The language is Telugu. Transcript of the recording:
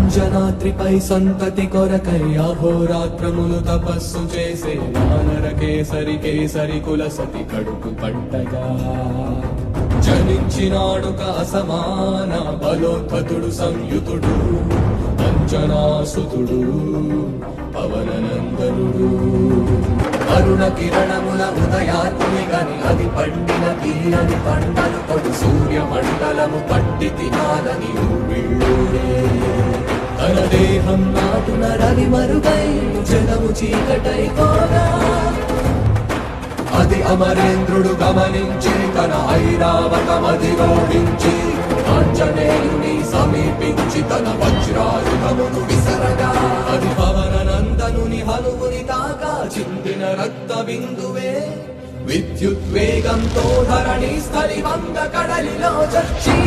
అంజనాద్రిపై సంతతి కొరకై అహోరాత్రములు తపస్సు చేసే వానర కేసరి కేసరి కుల సతి కడుపు పంటగా జనించినాడుక అసమాన బలోద్ధతుడు సంయుతుడు అంజనాసుతుడు పవననందనుడు. అరుణ కిరణముల ఉదయాత్మి గని అది పండిన తీరని పంటలు కొడు సూర్య మండలము పట్టి తినాలని ఊళ్ళూరే. తన దేహం నాటున రవి మరుగై జనము చీకటై కోగా అది అమరేంద్రుడు గమనించి తన ఐరావతమధిరోహించి ఆంజనేయుని సమీపించి తన వజ్రాయుధమును విసరగా అది పవననందనుని హనుముని తాకా చిందిన రక్త బిందువే విద్యుద్వేగంతో ధరణి స్థలి వంద కడలిలో చచ్చి